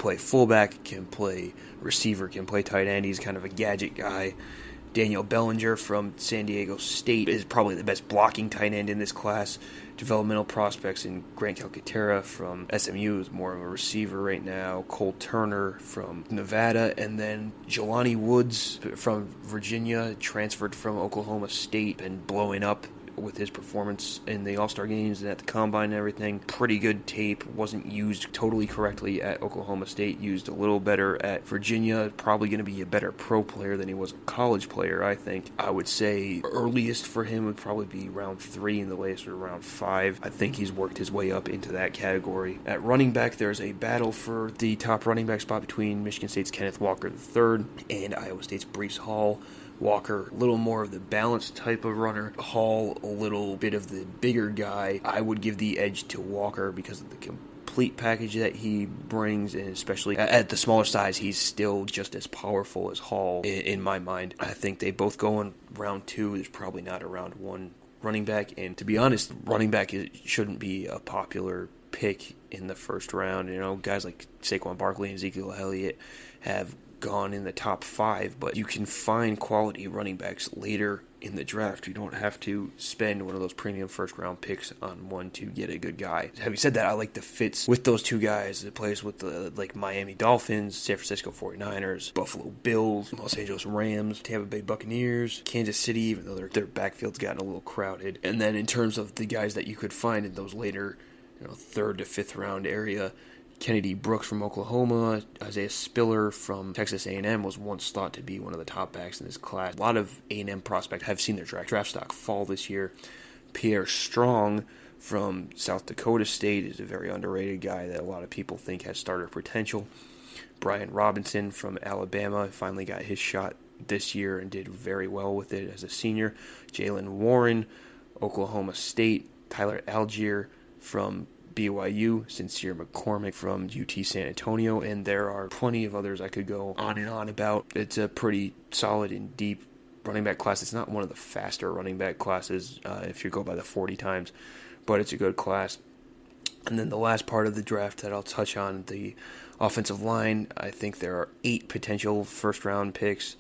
play fullback, can play receiver, can play tight end. He's kind of a gadget guy. Daniel Bellinger from San Diego State is probably the best blocking tight end in this class. Developmental prospects in Grant Calcaterra from SMU is more of a receiver right now. Cole Turner from Nevada, and then Jelani Woods from Virginia, transferred from Oklahoma State and blowing up with his performance in the All-Star games and at the Combine and everything. Pretty good tape. Wasn't used totally correctly at Oklahoma State. Used a little better at Virginia. Probably going to be a better pro player than he was a college player, I think. I would say earliest for him would probably be round 3 and the latest would round 5. I think he's worked his way up into that category. At running back, there's a battle for the top running back spot between Michigan State's Kenneth Walker III and Iowa State's Breece Hall. Walker, a little more of the balanced type of runner. Hall, a little bit of the bigger guy. I would give the edge to Walker because of the complete package that he brings, and especially at the smaller size, he's still just as powerful as Hall in my mind. I think they both go in round 2. There's probably not a round 1 running back, and to be honest, running back shouldn't be a popular pick in the first round. You know, guys like Saquon Barkley and Ezekiel Elliott have gone in the top 5, but you can find quality running backs later in the draft. You don't have to spend one of those premium first round picks on one to get a good guy. Having said that, I like the fits with those two guys. It plays with the Miami Dolphins, San Francisco 49ers, Buffalo Bills, Los Angeles Rams, Tampa Bay Buccaneers, Kansas City, even though their backfield's gotten a little crowded. And then in terms of the guys that you could find in those later, 3rd to 5th round area, Kennedy Brooks from Oklahoma, Isaiah Spiller from Texas A&M was once thought to be one of the top backs in this class. A lot of A&M prospects have seen their draft stock fall this year. Pierre Strong from South Dakota State is a very underrated guy that a lot of people think has starter potential. Brian Robinson from Alabama finally got his shot this year and did very well with it as a senior. Jalen Warren, Oklahoma State. Tyler Algier from BYU, Sincere McCormick from UT San Antonio, and there are plenty of others I could go on and on about. It's a pretty solid and deep running back class. It's not one of the faster running back classes if you go by the 40 times, but it's a good class. And then the last part of the draft that I'll touch on, the offensive line. I think there are 8 potential first-round picks.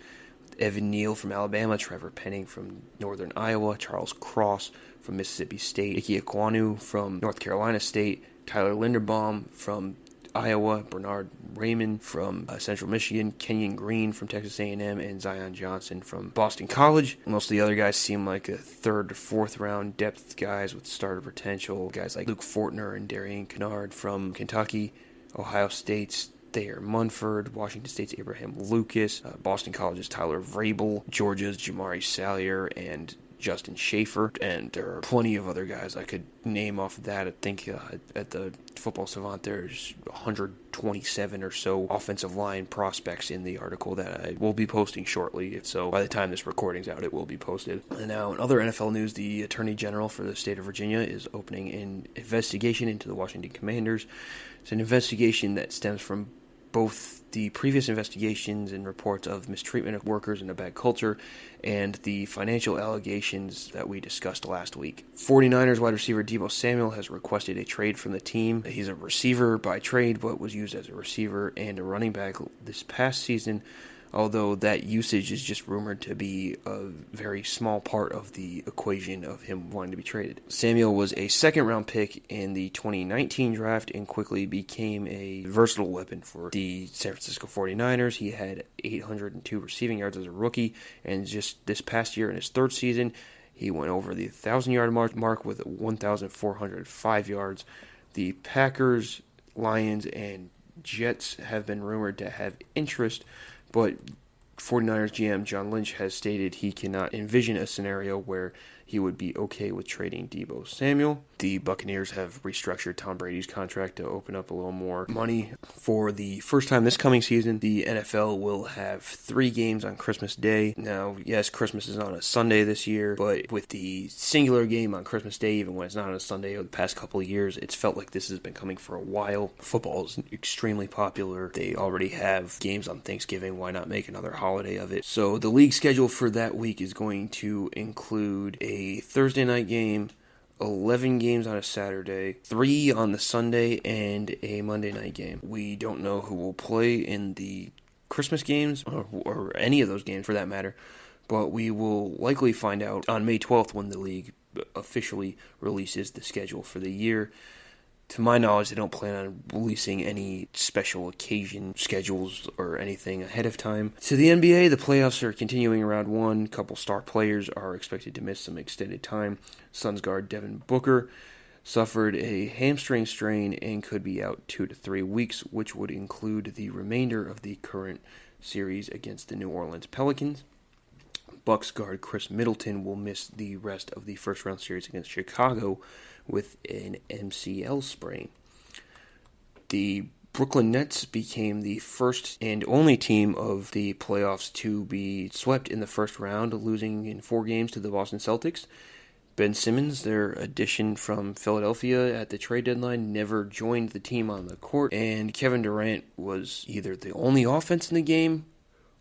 Evan Neal from Alabama, Trevor Penning from Northern Iowa, Charles Cross from Mississippi State, Ike Ekwonu from North Carolina State, Tyler Linderbaum from Iowa, Bernard Raymond from Central Michigan, Kenyon Green from Texas A&M, and Zion Johnson from Boston College. Most of the other guys seem like a 3rd to 4th round depth guys with starter potential. Guys like Luke Fortner and Darian Kennard from Kentucky, Ohio State's Thayer Munford, Washington State's Abraham Lucas, Boston College's Tyler Vrabel, Georgia's Jamari Salyer, and Justin Schaefer, and there are plenty of other guys I could name off of that. I think at the Football Savant there's 127 or so offensive line prospects in the article that I will be posting shortly. So by the time this recording's out, it will be posted. And now in other NFL news, the Attorney General for the state of Virginia is opening an investigation into the Washington Commanders. It's an investigation that stems from both the previous investigations and reports of mistreatment of workers and a bad culture and the financial allegations that we discussed last week. 49ers wide receiver Deebo Samuel has requested a trade from the team. He's a receiver by trade, but was used as a receiver and a running back this past season, although that usage is just rumored to be a very small part of the equation of him wanting to be traded. Samuel was a second-round pick in the 2019 draft and quickly became a versatile weapon for the San Francisco 49ers. He had 802 receiving yards as a rookie, and just this past year in his 3rd season, he went over the 1,000-yard mark with 1,405 yards. The Packers, Lions, and Jets have been rumored to have interest, but 49ers GM John Lynch has stated he cannot envision a scenario where he would be okay with trading Deebo Samuel. The Buccaneers have restructured Tom Brady's contract to open up a little more money. For the first time this coming season, the NFL will have 3 games on Christmas Day. Now, yes, Christmas is on a Sunday this year, but with the singular game on Christmas Day, even when it's not on a Sunday, over the past couple of years, it's felt like this has been coming for a while. Football is extremely popular. They already have games on Thanksgiving. Why not make another holiday of it? So the league schedule for that week is going to include a Thursday night game, a 11 games on a Saturday, 3 on the Sunday, and a Monday night game. We don't know who will play in the Christmas games, or any of those games for that matter, but we will likely find out on May 12th when the league officially releases the schedule for the year. To my knowledge, they don't plan on releasing any special occasion schedules or anything ahead of time. To the NBA, the playoffs are continuing round one. A couple star players are expected to miss some extended time. Suns guard Devin Booker suffered a hamstring strain and could be out 2 to 3 weeks, which would include the remainder of the current series against the New Orleans Pelicans. Bucks guard Chris Middleton will miss the rest of the first-round series against Chicago with an MCL sprain. The Brooklyn Nets became the first and only team of the playoffs to be swept in the first round, losing in 4 games to the Boston Celtics. Ben Simmons, their addition from Philadelphia at the trade deadline, never joined the team on the court, and Kevin Durant was either the only offense in the game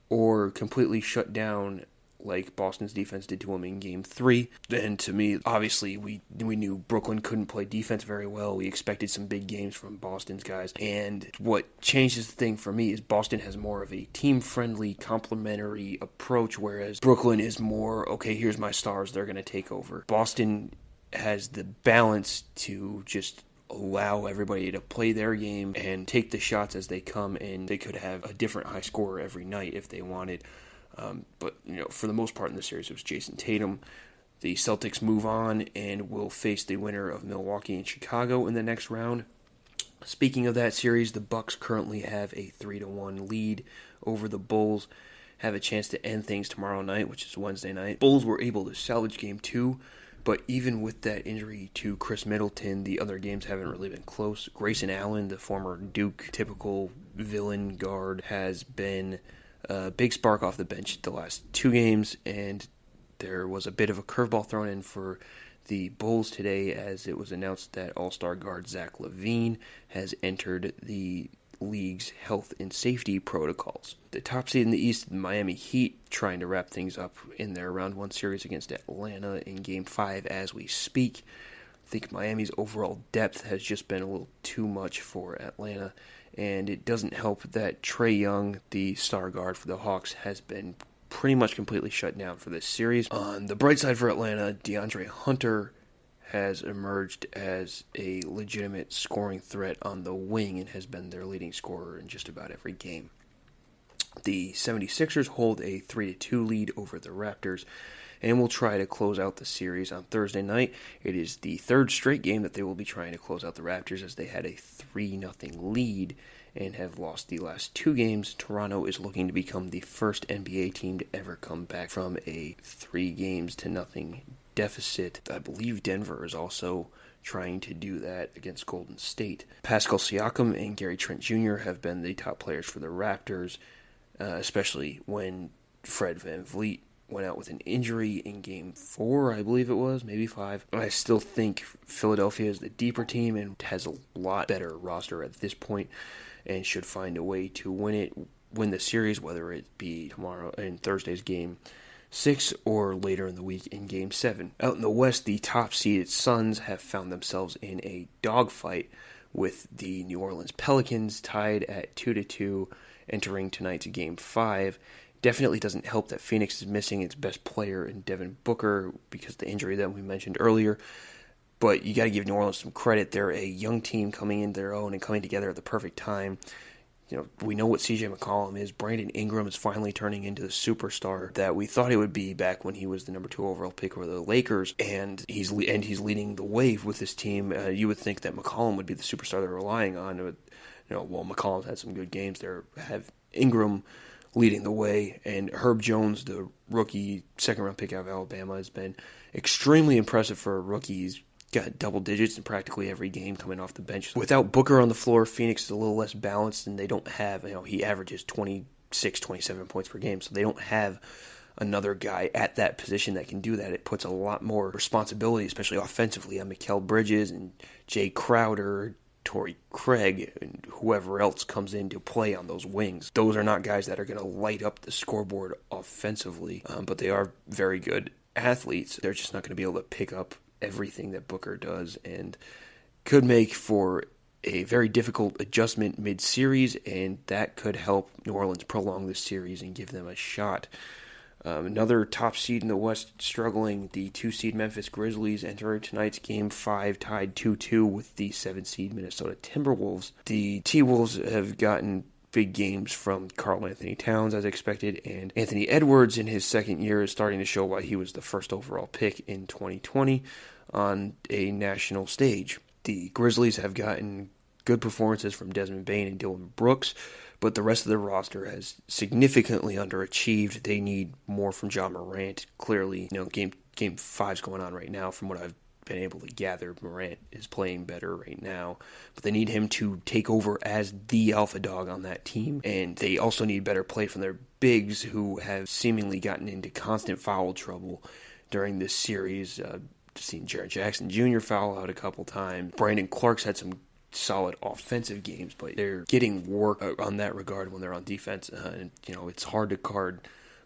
or completely shut down like Boston's defense did to him in Game 3. And to me, obviously, we knew Brooklyn couldn't play defense very well. We expected some big games from Boston's guys. And what changes the thing for me is Boston has more of a team-friendly, complementary approach, whereas Brooklyn is more, okay, here's my stars, they're going to take over. Boston has the balance to just allow everybody to play their game and take the shots as they come, and they could have a different high scorer every night if they wanted. But for the most part in the series, it was Jason Tatum. The Celtics move on and will face the winner of Milwaukee and Chicago in the next round. Speaking of that series, the Bucks currently have a 3-1 lead over the Bulls. Have a chance to end things tomorrow night, which is Wednesday night. Bulls were able to salvage Game 2, but even with that injury to Chris Middleton, the other games haven't really been close. Grayson Allen, the former Duke typical villain guard, has been a big spark off the bench the last 2 games, and there was a bit of a curveball thrown in for the Bulls today as it was announced that all-star guard Zach LaVine has entered the league's health and safety protocols. The top seed in the East, the Miami Heat, trying to wrap things up in their round 1 series against Atlanta in Game 5 as we speak. I think Miami's overall depth has just been a little too much for Atlanta, and it doesn't help that Trae Young, the star guard for the Hawks, has been pretty much completely shut down for this series. On the bright side for Atlanta, DeAndre Hunter has emerged as a legitimate scoring threat on the wing and has been their leading scorer in just about every game. The 76ers hold a 3-2 lead over the Raptors and will try to close out the series on Thursday night. It is the 3rd straight game that they will be trying to close out the Raptors, as they had a 3-0 lead and have lost the last 2 games. Toronto is looking to become the first NBA team to ever come back from a 3-0 deficit. I believe Denver is also trying to do that against Golden State. Pascal Siakam and Gary Trent Jr. have been the top players for the Raptors, especially when Fred VanVleet went out with an injury in Game 4, I believe it was, maybe 5. I still think Philadelphia is the deeper team and has a lot better roster at this point and should find a way to win the series, whether it be tomorrow in Thursday's Game 6 or later in the week in Game 7. Out in the West, the top-seeded Suns have found themselves in a dogfight with the New Orleans Pelicans, tied at 2-2, entering tonight's Game 5. Definitely doesn't help that Phoenix is missing its best player in Devin Booker because of the injury that we mentioned earlier. But you got to give New Orleans some credit. They're a young team coming into their own and coming together at the perfect time. We know what C.J. McCollum is. Brandon Ingram is finally turning into the superstar that we thought he would be back when he was the number 2 overall pick over the Lakers, and he's leading the way with this team. You would think that McCollum would be the superstar they're relying on. McCollum's had some good games. They have Ingram leading the way, and Herb Jones, the rookie second-round pick out of Alabama, has been extremely impressive for a rookie. He's got double digits in practically every game coming off the bench. Without Booker on the floor, Phoenix is a little less balanced, and they don't have, he averages 26, 27 points per game, so they don't have another guy at that position that can do that. It puts a lot more responsibility, especially offensively, on Mikal Bridges and Jay Crowder, Torrey Craig, and whoever else comes in to play on those wings. Those are not guys that are going to light up the scoreboard offensively, but they are very good athletes. They're just not going to be able to pick up everything that Booker does, and could make for a very difficult adjustment mid-series, and that could help New Orleans prolong this series and give them a shot. Another top seed in the West struggling, the 2-seed Memphis Grizzlies enter tonight's Game 5 tied 2-2 with the 7-seed Minnesota Timberwolves. The T-Wolves have gotten big games from Karl-Anthony Towns as expected, and Anthony Edwards in his second year is starting to show why he was the first overall pick in 2020 on a national stage. The Grizzlies have gotten good performances from Desmond Bane and Dylan Brooks, but the rest of the roster has significantly underachieved. They need more from Ja Morant. Clearly, Game 5's going on right now. From what I've been able to gather, Morant is playing better right now, but they need him to take over as the alpha dog on that team, and they also need better play from their bigs, who have seemingly gotten into constant foul trouble during this series. Seen Jaren Jackson Jr. foul out a couple times. Brandon Clark's had some solid offensive games, but they're getting work on that regard when they're on defense. And it's hard to guard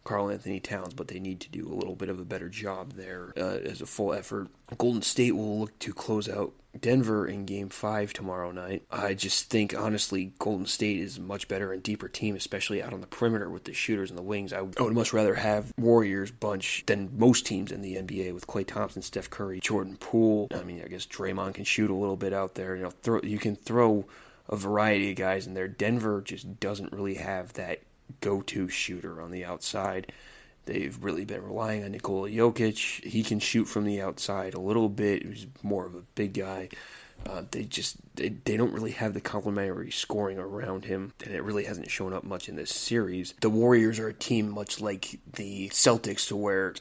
Karl-Anthony Towns, but they need to do a little bit of a better job there as a full effort. Golden State will look to close out Denver in Game 5 tomorrow night. I just think, honestly, Golden State is a much better and deeper team, especially out on the perimeter with the shooters and the wings. I would much rather have Warriors bunch than most teams in the NBA with Klay Thompson, Steph Curry, Jordan Poole. I mean, I guess Draymond can shoot a little bit out there. You can throw a variety of guys in there. Denver just doesn't really have that go-to shooter on the outside. They've really been relying on Nikola Jokic. He can shoot from the outside a little bit. He's more of a big guy. They don't really have the complementary scoring around him, and it really hasn't shown up much in this series. The Warriors are a team much like the Celtics, to where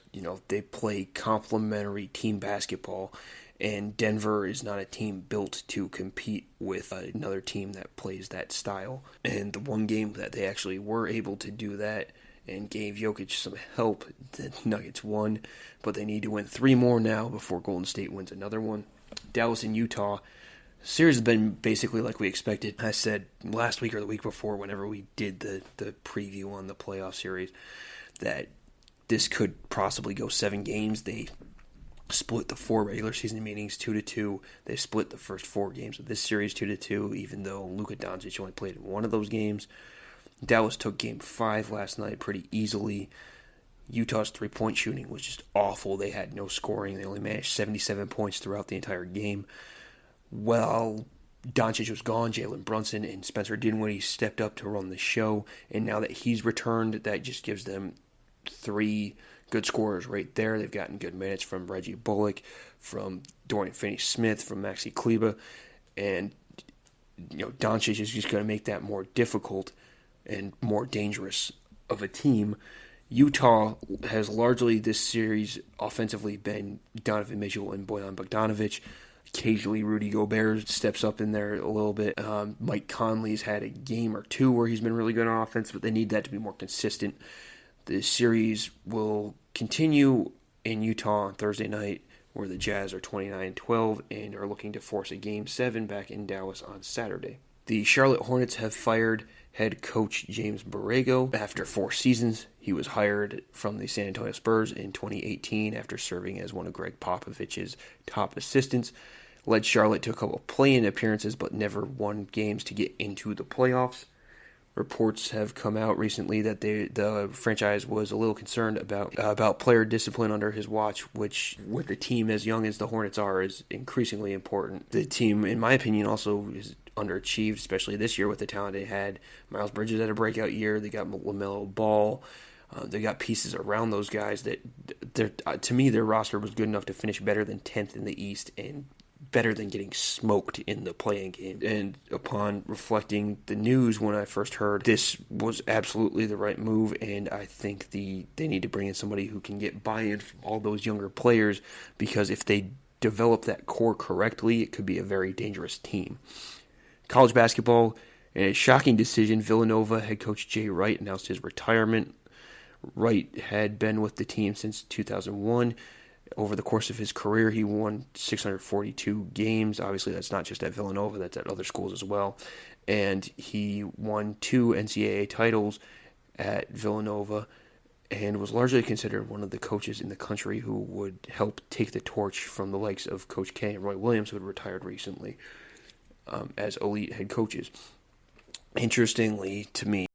they play complementary team basketball, and Denver is not a team built to compete with another team that plays that style. And the one game that they actually were able to do that and gave Jokic some help, the Nuggets won, but they need to win 3 more now before Golden State wins another one. Dallas and Utah. The series has been basically like we expected. I said last week or the week before, whenever we did the preview on the playoff series, that this could possibly go 7 games. They split the 4 regular season meetings 2-2. They split the first 4 games of this series 2-2, even though Luka Doncic only played in one of those games. Dallas took Game 5 last night pretty easily. Utah's 3-point shooting was just awful. They had no scoring. They only managed 77 points throughout the entire game. Well, Doncic was gone. Jalen Brunson and Spencer Dinwiddie stepped up to run the show, and now that he's returned, that just gives them 3 good scorers right there. They've gotten good minutes from Reggie Bullock, from Dorian Finney-Smith, from Maxi Kleber, and Doncic is just going to make that more difficult and more dangerous of a team. Utah has largely this series offensively been Donovan Mitchell and Bojan Bogdanovic. Occasionally Rudy Gobert steps up in there a little bit. Mike Conley's had a game or 2 where he's been really good on offense, but they need that to be more consistent. The series will continue in Utah on Thursday night, where the Jazz are 29-12 and are looking to force a Game 7 back in Dallas on Saturday. The Charlotte Hornets have fired head coach James Borrego after 4 seasons. He was hired from the San Antonio Spurs in 2018 after serving as one of Greg Popovich's top assistants. Led Charlotte to a couple of play-in appearances, but never won games to get into the playoffs. Reports have come out recently that the franchise was a little concerned about player discipline under his watch, which, with a team as young as the Hornets are, is increasingly important. The team, in my opinion, also is underachieved, especially this year with the talent they had. Miles Bridges had a breakout year. They got LaMelo Ball. They got pieces around those guys that, to me, their roster was good enough to finish better than 10th in the East and better than getting smoked in the play-in game. And upon reflecting the news when I first heard, this was absolutely the right move, and I think they need to bring in somebody who can get buy-in from all those younger players, because if they develop that core correctly, it could be a very dangerous team. College basketball, in a shocking decision, Villanova head coach Jay Wright announced his retirement. Wright had been with the team since 2001. Over the course of his career, he won 642 games. Obviously, that's not just at Villanova, that's at other schools as well. And he won 2 NCAA titles at Villanova and was largely considered one of the coaches in the country who would help take the torch from the likes of Coach K and Roy Williams, who had retired recently, as elite head coaches. Interestingly to me,